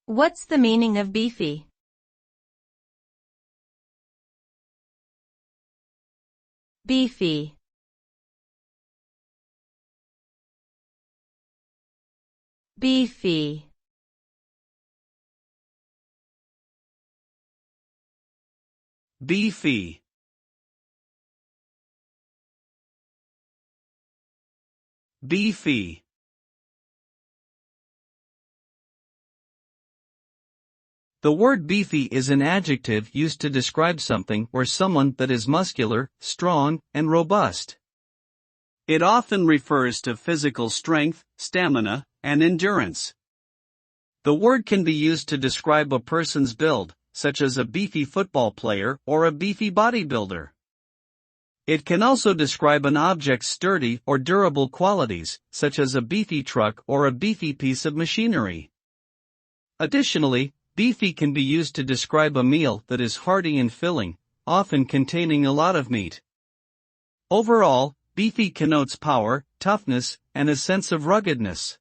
What's the meaning of beefy? Beefy. Beefy. Beefy. Beefy. The word beefy is an adjective used to describe something or someone that is muscular, strong, and robust. It often refers to physical strength, stamina, and endurance. The word can be used to describe a person's build, such as a beefy football player or a beefy bodybuilder. It can also describe an object's sturdy or durable qualities, such as a beefy truck or a beefy piece of machinery. Additionally, beefy can be used to describe a meal that is hearty and filling, often containing a lot of meat. Overall, beefy connotes power, toughness, and a sense of ruggedness.